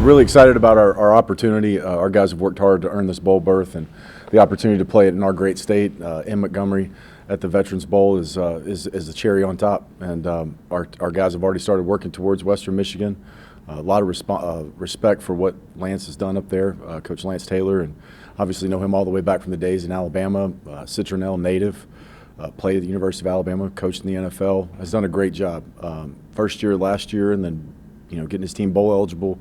really excited about our opportunity. Our guys have worked hard to earn this bowl berth, and the opportunity to play it in our great state in Montgomery at the Veterans Bowl is the cherry on top. And our guys have already started working towards Western Michigan. A lot of respect for what Lance has done up there, Coach Lance Taylor, and obviously know him all the way back from the days in Alabama. Citronelle native, played at the University of Alabama, coached in the NFL, has done a great job. First year last year, and then getting his team bowl eligible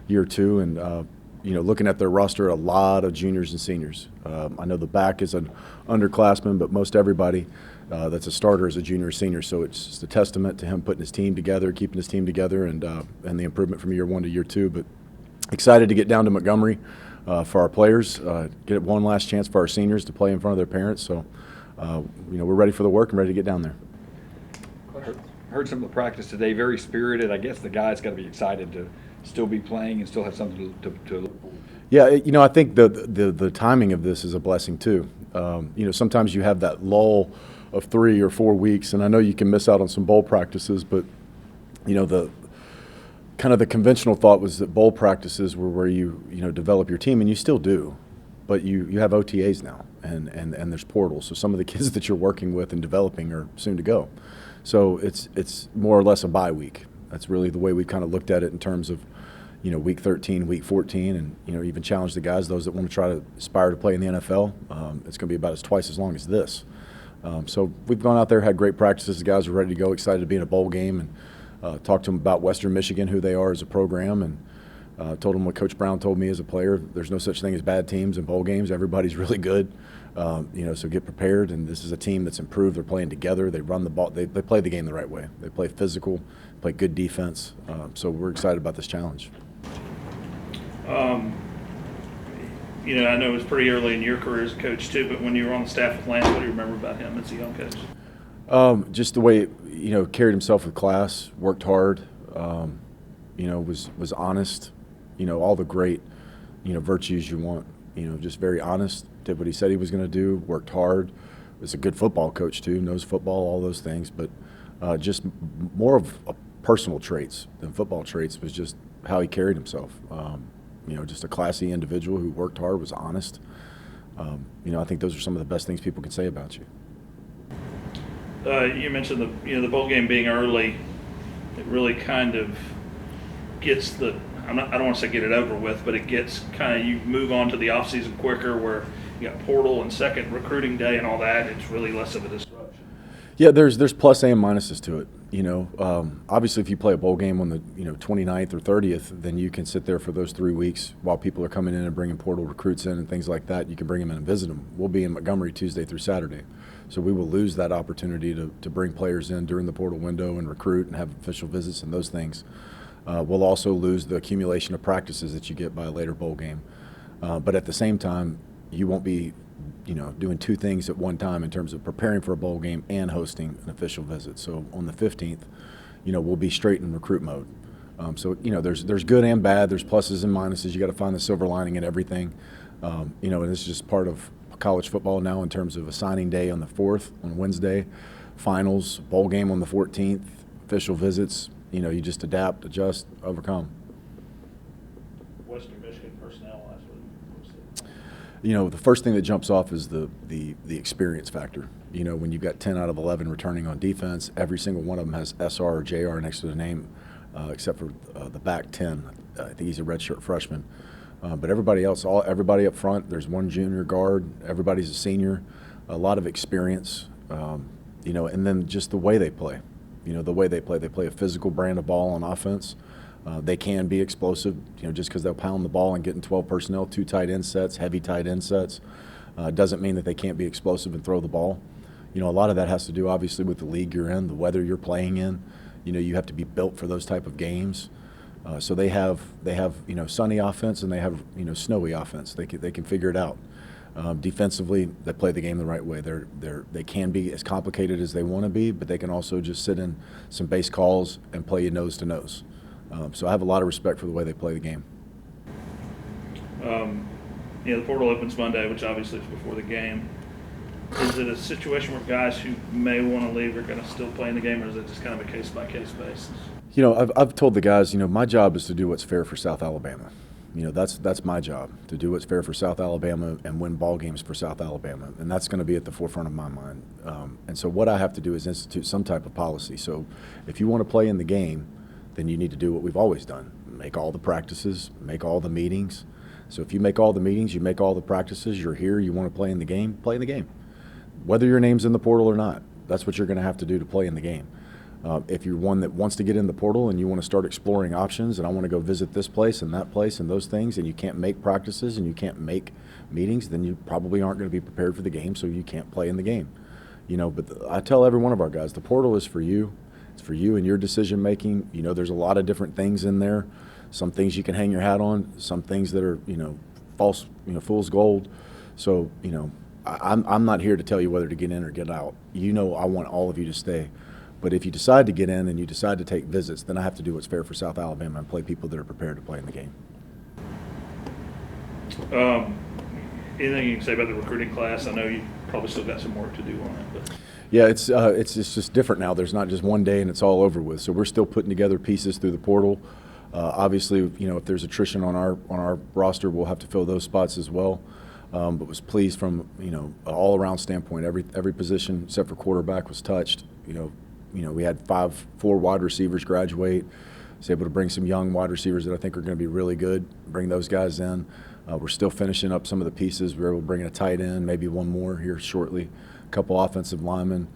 year two, and looking at their roster, a lot of juniors and seniors. I know the back is an underclassman, but most everybody that's a starter is a junior or senior. So it's just a testament to him putting his team together, keeping his team together, and the improvement from year one to year two. But excited to get down to Montgomery for our players, get one last chance for our seniors to play in front of their parents. So we're ready for the work and ready to get down there. Heard some of the practice today, very spirited. I guess the guys got to be excited to still be playing and still have something to look forward to. Yeah, I think the timing of this is a blessing too. Sometimes you have that lull of 3 or 4 weeks, and I know you can miss out on some bowl practices, but the kind of the conventional thought was that bowl practices were where you develop your team, and you still do, but you have OTAs now, and there's portals. So some of the kids that you're working with and developing are soon to go. So it's more or less a bye week. That's really the way we kind of looked at it in terms of week 13, week 14, and even challenge the guys, those that want to try to aspire to play in the NFL. It's going to be about twice as long as this. So we've gone out there, had great practices. The guys are ready to go, excited to be in a bowl game, and talked to them about Western Michigan, who they are as a program, and told them what Coach Brown told me as a player. There's no such thing as bad teams in bowl games. Everybody's really good. So get prepared, and this is a team that's improved. They're playing together. They run the ball. They play the game the right way. They play physical, play good defense. So we're excited about this challenge. I know it was pretty early in your career as a coach too, but when you were on the staff with Lance, what do you remember about him as a young coach? Just the way carried himself with class, worked hard, was honest, all the great virtues you want. Just very honest, did what he said he was going to do, worked hard, was a good football coach too, knows football, all those things, but just more of personal traits than football traits was just how he carried himself. Just a classy individual who worked hard, was honest. I think those are some of the best things people can say about you. You mentioned the bowl game being early. It really kind of gets I don't want to say get it over with, but it gets kind of, you move on to the off season quicker, where you got portal and second recruiting day and all that. It's really less of a disruption. Yeah, there's plus and minuses to it. Obviously, if you play a bowl game on the 29th or 30th, then you can sit there for those 3 weeks while people are coming in and bringing portal recruits in and things like that. You can bring them in and visit them. We'll be in Montgomery Tuesday through Saturday, so we will lose that opportunity to bring players in during the portal window and recruit and have official visits and those things. We'll also lose the accumulation of practices that you get by a later bowl game. But at the same time, you won't be doing two things at one time in terms of preparing for a bowl game and hosting an official visit. So on the 15th, we'll be straight in recruit mode. So there's good and bad. There's pluses and minuses. You got to find the silver lining in everything. And it's just part of college football now in terms of a signing day on the 4th on Wednesday, finals, bowl game on the 14th, official visits. You just adapt, adjust, overcome. Western Michigan personnel last week. The first thing that jumps off is the experience factor. When you've got 10 out of 11 returning on defense, every single one of them has SR or JR next to the name, except for the back 10. I think he's a redshirt freshman. But everybody else, everybody up front, there's one junior guard, everybody's a senior, a lot of experience, and then just the way they play. The way they play a physical brand of ball on offense. They can be explosive, just because they'll pound the ball and get in 12 personnel, 2 tight end sets, heavy tight end sets. Doesn't mean that they can't be explosive and throw the ball. A lot of that has to do, obviously, with the league you're in, the weather you're playing in. You have to be built for those type of games. So they have sunny offense and they have snowy offense. They can figure it out. Defensively, they play the game the right way. They can be as complicated as they want to be, but they can also just sit in some base calls and play you nose to nose. So I have a lot of respect for the way they play the game. The portal opens Monday, which obviously is before the game. Is it a situation where guys who may want to leave are going to still play in the game, or is it just kind of a case-by-case basis? I've told the guys, my job is to do what's fair for South Alabama. That's my job, to do what's fair for South Alabama and win ball games for South Alabama, and that's going to be at the forefront of my mind. And so what I have to do is institute some type of policy. So if you want to play in the game, then you need to do what we've always done: make all the practices, make all the meetings. So if you make all the meetings, you make all the practices, you're here, you want to play in the game, play in the game. Whether your name's in the portal or not, that's what you're going to have to do to play in the game. If you're one that wants to get in the portal and you want to start exploring options, and I want to go visit this place and that place and those things, and you can't make practices and you can't make meetings, then you probably aren't going to be prepared for the game, so you can't play in the game. But I tell every one of our guys, the portal is for you. It's for you and your decision making. There's a lot of different things in there. Some things you can hang your hat on, some things that are, false, fool's gold. So, I'm not here to tell you whether to get in or get out. I want all of you to stay. But if you decide to get in and you decide to take visits, then I have to do what's fair for South Alabama and play people that are prepared to play in the game. Anything you can say about the recruiting class? I know you probably still got some work to do on it. But. Yeah, it's just different now. There's not just one day and it's all over with. So we're still putting together pieces through the portal. Obviously, if there's attrition on our roster, we'll have to fill those spots as well. But was pleased from an all-around standpoint. Every position except for quarterback was touched. We had four wide receivers graduate. Was able to bring some young wide receivers that I think are going to be really good. Bring those guys in. We're still finishing up some of the pieces. We were able to bring in a tight end, maybe one more here shortly. A couple offensive linemen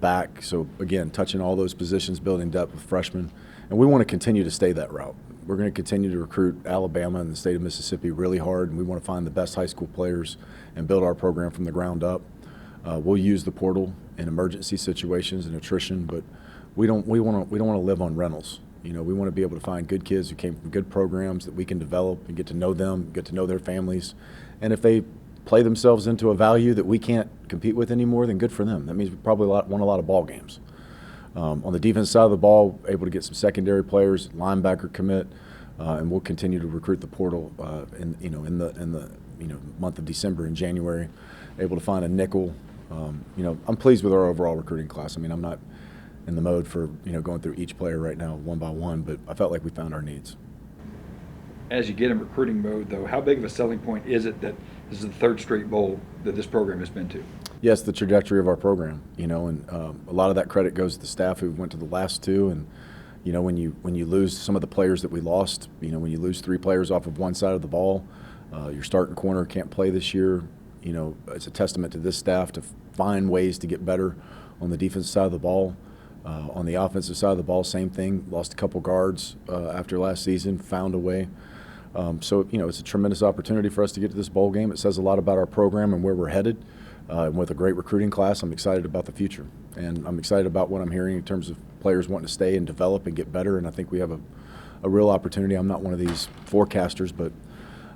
back. So again, touching all those positions, building depth with freshmen, and we want to continue to stay that route. We're going to continue to recruit Alabama and the state of Mississippi really hard, and we want to find the best high school players and build our program from the ground up. We'll use the portal in emergency situations and attrition, but we don't want to live on rentals. We want to be able to find good kids who came from good programs that we can develop and get to know them, get to know their families, and if they play themselves into a value that we can't compete with anymore, then good for them. That means we probably won a lot of ball games. On the defense side of the ball, able to get some secondary players, linebacker commit, and we'll continue to recruit the portal in the month of December and January. Able to find a nickel. I'm pleased with our overall recruiting class. I'm not in the mode for going through each player right now one by one, but I felt like we found our needs. As you get in recruiting mode, though, how big of a selling point is it that this is the third straight bowl that this program has been to? Yes, the trajectory of our program, and a lot of that credit goes to the staff who went to the last two. And when you lose some of the players that we lost, when you lose three players off of one side of the ball, your starting corner can't play this year. It's a testament to this staff to find ways to get better on the defensive side of the ball. On the offensive side of the ball, same thing. Lost a couple guards after last season, found a way. So it's a tremendous opportunity for us to get to this bowl game. It says a lot about our program and where we're headed. And with a great recruiting class, I'm excited about the future. And I'm excited about what I'm hearing in terms of players wanting to stay and develop and get better. And I think we have a real opportunity. I'm not one of these forecasters, but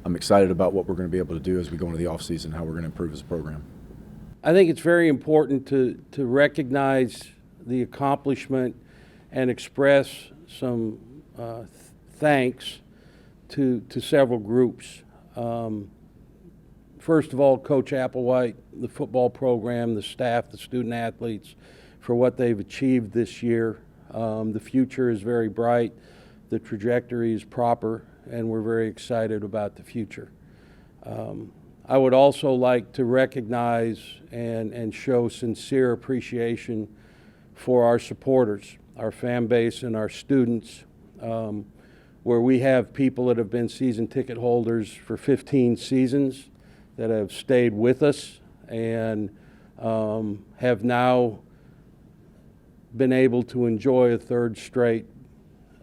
I'm excited about what we're going to be able to do as we go into the offseason, how we're going to improve as a program. I think it's very important to recognize the accomplishment and express some thanks to several groups. First of all, Coach Applewhite, the football program, the staff, the student athletes, for what they've achieved this year. The future is very bright, the trajectory is proper, and we're very excited about the future. I would also like to recognize and show sincere appreciation for our supporters, our fan base, and our students, where we have people that have been season ticket holders for 15 seasons that have stayed with us and have now been able to enjoy a third straight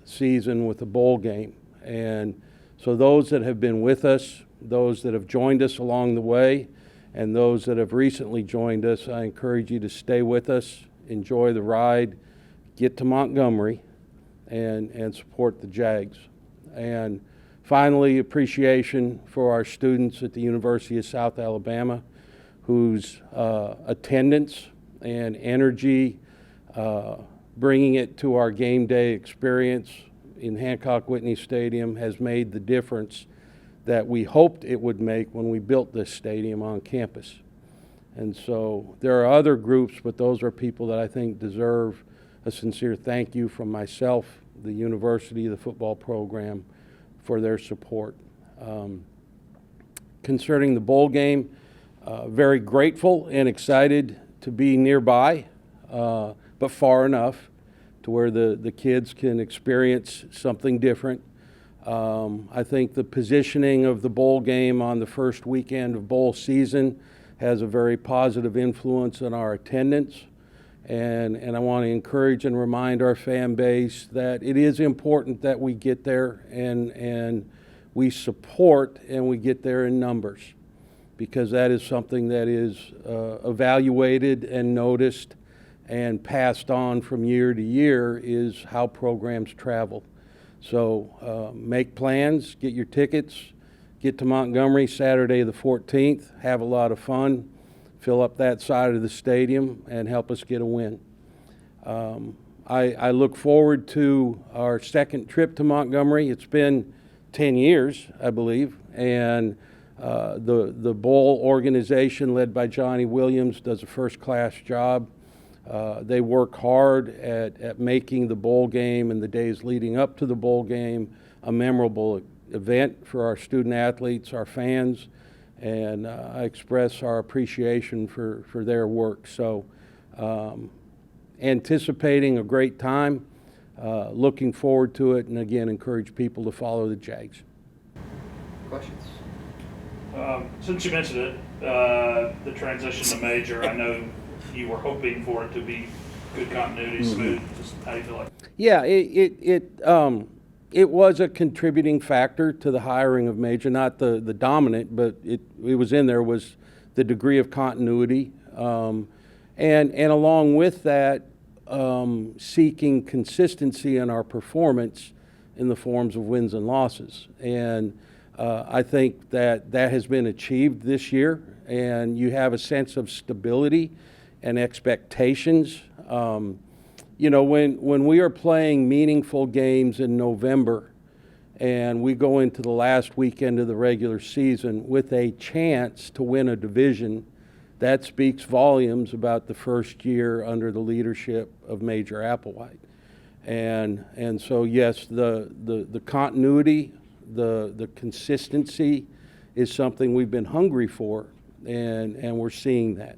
season with a bowl game. And so those that have been with us, those that have joined us along the way, and those that have recently joined us, I encourage you to stay with us, enjoy the ride, get to Montgomery, and support the Jags. And finally, appreciation for our students at the University of South Alabama, whose attendance and energy, bringing it to our game day experience in Hancock-Whitney Stadium has made the difference that we hoped it would make when we built this stadium on campus. And so there are other groups, but those are people that I think deserve a sincere thank you from myself, the university, the football program, for their support. Concerning the bowl game, very grateful and excited to be nearby, but far enough to where the kids can experience something different. I think the positioning of the bowl game on the first weekend of bowl season has a very positive influence on our attendance. And I want to encourage and remind our fan base that it is important that we get there and we support and we get there in numbers, because that is something that is evaluated and noticed and passed on from year to year, is how programs travel. So make plans, get your tickets, get to Montgomery Saturday the 14th, have a lot of fun, fill up that side of the stadium, and help us get a win. I look forward to our second trip to Montgomery. It's been 10 years, I believe, and the bowl organization led by Johnny Williams does a first-class job. They work hard at making the bowl game and the days leading up to the bowl game a memorable event for our student athletes, our fans, and I express our appreciation for their work. So anticipating a great time, looking forward to it, and again, encourage people to follow the Jags. Questions? Since you mentioned it, the transition to major, I know you were hoping for it to be good continuity, smooth. Just how do you feel like? Yeah, it was a contributing factor to the hiring of major, not the dominant, but it was in there, was the degree of continuity, and along with that, seeking consistency in our performance in the forms of wins and losses. And I think that has been achieved this year, and you have a sense of stability and expectations. You know, when we are playing meaningful games in November and we go into the last weekend of the regular season with a chance to win a division, that speaks volumes about the first year under the leadership of Major Applewhite. And so, yes, the continuity, the consistency is something we've been hungry for, and we're seeing that.